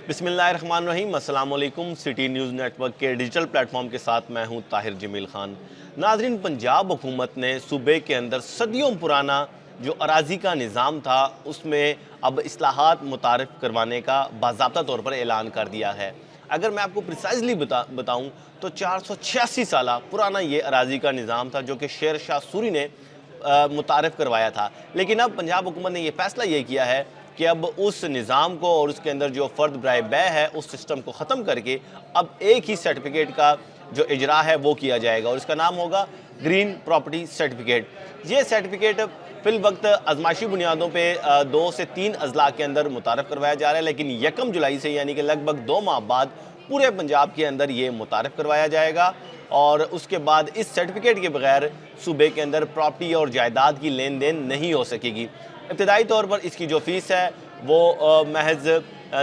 बिस्मिल्लाहिर्रहमानिर्रहीम। अस्सलाम वालेकुम। सिटी न्यूज़ नेटवर्क के डिजिटल प्लेटफॉर्म के साथ मैं हूं ताहिर जमील खान। नाज़रीन, पंजाब हुकूमत ने सूबे के अंदर सदियों पुराना जो अराज़ी का निज़ाम था उसमें अब इस्लाहात मुतारिफ़ करवाने का बाज़ाब्ता तौर पर ऐलान कर दिया है। अगर मैं आपको प्रिसाइज़ली बताऊं तो 486 साल पुराना ये अराज़ी का निज़ाम था जो कि शेर शाह सूरी ने मुतारिफ़ करवाया था। लेकिन अब पंजाब हुकूमत ने यह फ़ैसला ये किया है कि अब उस निज़ाम को और उसके अंदर जो फ़र्द बराए बै है उस सिस्टम को ख़त्म करके अब एक ही सर्टिफिकेट का जो इजरा है वो किया जाएगा और इसका नाम होगा ग्रीन प्रॉपर्टी सर्टिफिकेट। ये सर्टिफिकेट फ़िल वक्त आजमाइशी बुनियादों पे 2 से 3 अजला के अंदर मुतारफ़ करवाया जा रहा है, लेकिन 1 जुलाई से यानी कि लगभग 2 माह बाद पूरे पंजाब के अंदर ये मुतारफ़ करवाया जाएगा और उसके बाद इस सर्टिफिकेट के बगैर सूबे के अंदर प्रॉपर्टी और जायदाद की लेन देन नहीं हो सकेगी। इब्तदाई तौर पर इसकी जो फ़ीस है वो महज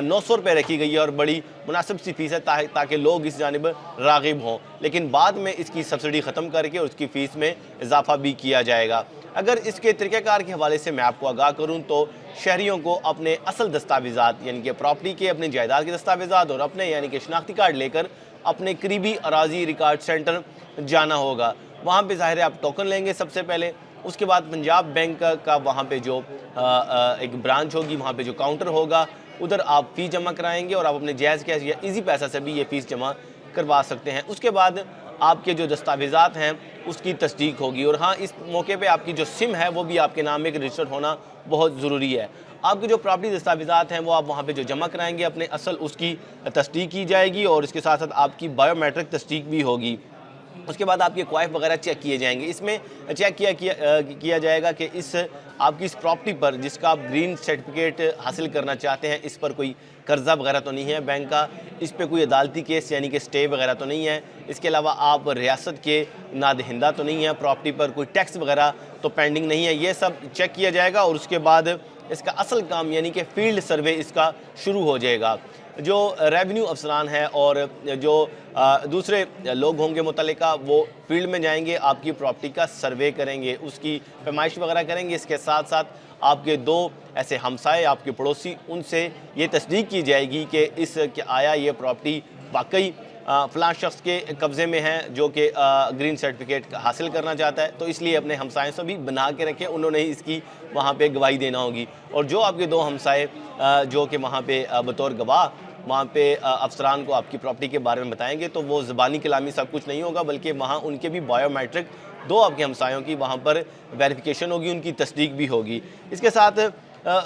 900 रुपये रखी गई है और बड़ी मुनासिब सी फ़ीस है ताकि लोग इस जानिब राग़िब हों, लेकिन बाद में इसकी सब्सिडी ख़त्म करके उसकी फ़ीस में इजाफ़ा भी किया जाएगा। अगर इसके तरीक़ेकार के हवाले से मैं आपको आगाह करूँ तो शहरियों को अपने असल दस्तावेज़ात यानी कि प्रॉपर्टी के, अपने जायदाद के दस्तावेज़ात और अपने यानी कि शनाख्ती कार्ड लेकर अपने करीबी अराज़ी रिकॉर्ड सेंटर जाना होगा। वहाँ पे ज़ाहिर है आप टोकन लेंगे सबसे पहले, उसके बाद पंजाब बैंक का वहाँ पे जो एक ब्रांच होगी, वहाँ पे जो काउंटर होगा, उधर आप फ़ीस जमा कराएंगे और आप अपने जायज़ कैश या इजी पैसा से भी ये फ़ीस जमा करवा सकते हैं। उसके बाद आपके जो दस्तावेज़ात हैं उसकी तस्दीक होगी और हाँ, इस मौके पे आपकी जो सिम है वो भी आपके नाम में रजिस्टर्ड होना बहुत ज़रूरी है। आपके जो प्रॉपर्टी दस्तावेज़ात हैं वो आप वहाँ पे जो जमा कराएंगे अपने असल, उसकी तस्दीक की जाएगी और इसके साथ साथ आपकी बायोमेट्रिक तस्दीक भी होगी। उसके बाद आपके क्वाइफ वगैरह चेक किए जाएंगे। इसमें चेक किया जाएगा कि आपकी इस प्रॉपर्टी पर जिसका आप ग्रीन सर्टिफिकेट हासिल करना चाहते हैं, इस पर कोई कर्जा वगैरह तो नहीं है बैंक का, इस पे कोई अदालती केस यानी कि स्टे वगैरह तो नहीं है, इसके अलावा आप रियासत के नादहिंदा तो नहीं है, प्रॉपर्टी पर कोई टैक्स वगैरह तो पेंडिंग नहीं है। ये सब चेक किया जाएगा और उसके बाद इसका असल काम यानी कि फील्ड सर्वे इसका शुरू हो जाएगा। जो रेवेन्यू अफसरान हैं और जो दूसरे लोग होंगे मुतल्लिका, वो फील्ड में जाएंगे, आपकी प्रॉपर्टी का सर्वे करेंगे, उसकी पैमाइश वगैरह करेंगे। इसके साथ साथ आपके 2 ऐसे हमसाए, आपके पड़ोसी, उनसे ये तस्दीक की जाएगी कि आया ये प्रॉपर्टी वाकई फ़लाँ शख्स के कब्ज़े में है जो कि ग्रीन सर्टिफिकेट हासिल करना चाहता है, तो इसलिए अपने हमसायों से भी बना के रखें, उन्होंने ही इसकी वहाँ पे गवाही देना होगी। और जो आपके 2 हमसाए जो कि वहाँ पे बतौर गवाह वहाँ पे अफसरान को आपकी प्रॉपर्टी के बारे में बताएंगे, तो वो ज़बानी कलामी सब कुछ नहीं होगा, बल्कि वहाँ उनके भी बायोमेट्रिक 2 आपके हमसायों की वहाँ पर वेरिफिकेशन होगी, उनकी तस्दीक भी होगी। इसके साथ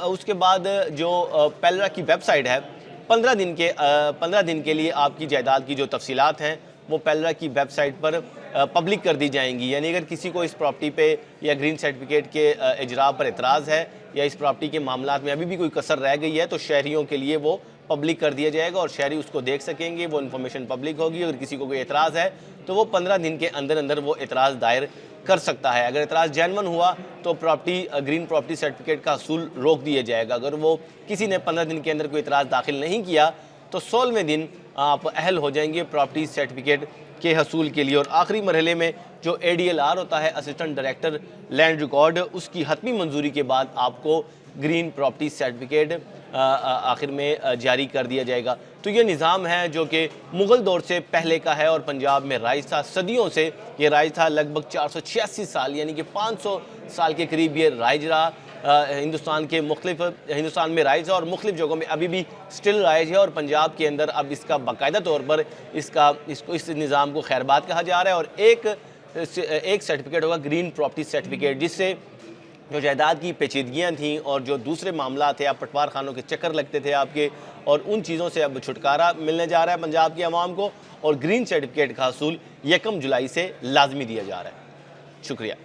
उसके बाद जो पेलरा की वेबसाइट है, 15 दिन के लिए आपकी जायदाद की जो तफसीलात हैं वो पेलरा की वेबसाइट पर पब्लिक कर दी जाएंगी। यानी अगर किसी को इस प्रॉपर्टी पे या ग्रीन सर्टिफिकेट के इजरा पर एतराज़ है या इस प्रॉपर्टी के मामलात में अभी भी कोई कसर रह गई है, तो शहरियों के लिए वो पब्लिक कर दिया जाएगा और शहरी उसको देख सकेंगे, वो इन्फॉर्मेशन पब्लिक होगी। अगर किसी को कोई एतराज़ है तो वो 15 दिन के अंदर अंदर वो एतराज़ दायर कर सकता है। अगर एतराज़ जेन्युइन हुआ तो ग्रीन प्रॉपर्टी सर्टिफिकेट का हसूल रोक दिया जाएगा। अगर वो किसी ने 15 दिन के अंदर कोई एतराज़ दाखिल नहीं किया तो 16वें दिन आप अहल हो जाएंगे प्रॉपर्टी सर्टिफिकेट के हसूल के लिए। और आखिरी मरहले में जो ADLR होता है, असिस्टेंट डायरेक्टर लैंड रिकॉर्ड, उसकी हतमी मंजूरी के बाद आपको ग्रीन प्रॉपर्टी सर्टिफिकेट आखिर में जारी कर दिया जाएगा। तो ये निज़ाम है जो कि मुग़ल दौर से पहले का है और पंजाब में राइज था, सदियों से ये राइज था, लगभग 486 साल यानी कि 500 साल के करीब ये राइज रहा। हिंदुस्तान में राइज है और मुख्तलिफ जगहों में अभी भी स्टिल राइज है और पंजाब के अंदर अब इसका बाकायदा तौर पर इस निज़ाम को खैरबाद कहा जा रहा है। और एक सर्टिफिकेट होगा ग्रीन प्रॉपर्टी सर्टिफिकेट, जिससे जो जायदाद की पेचीदगियाँ थीं और जो दूसरे मामला थे, आप पटवार खानों के चक्कर लगते थे आपके, और उन चीज़ों से अब छुटकारा मिलने जा रहा है पंजाब की आवाम को और ग्रीन सर्टिफिकेट का हसूल 1 जुलाई से लाजमी दिया जा रहा है। शुक्रिया।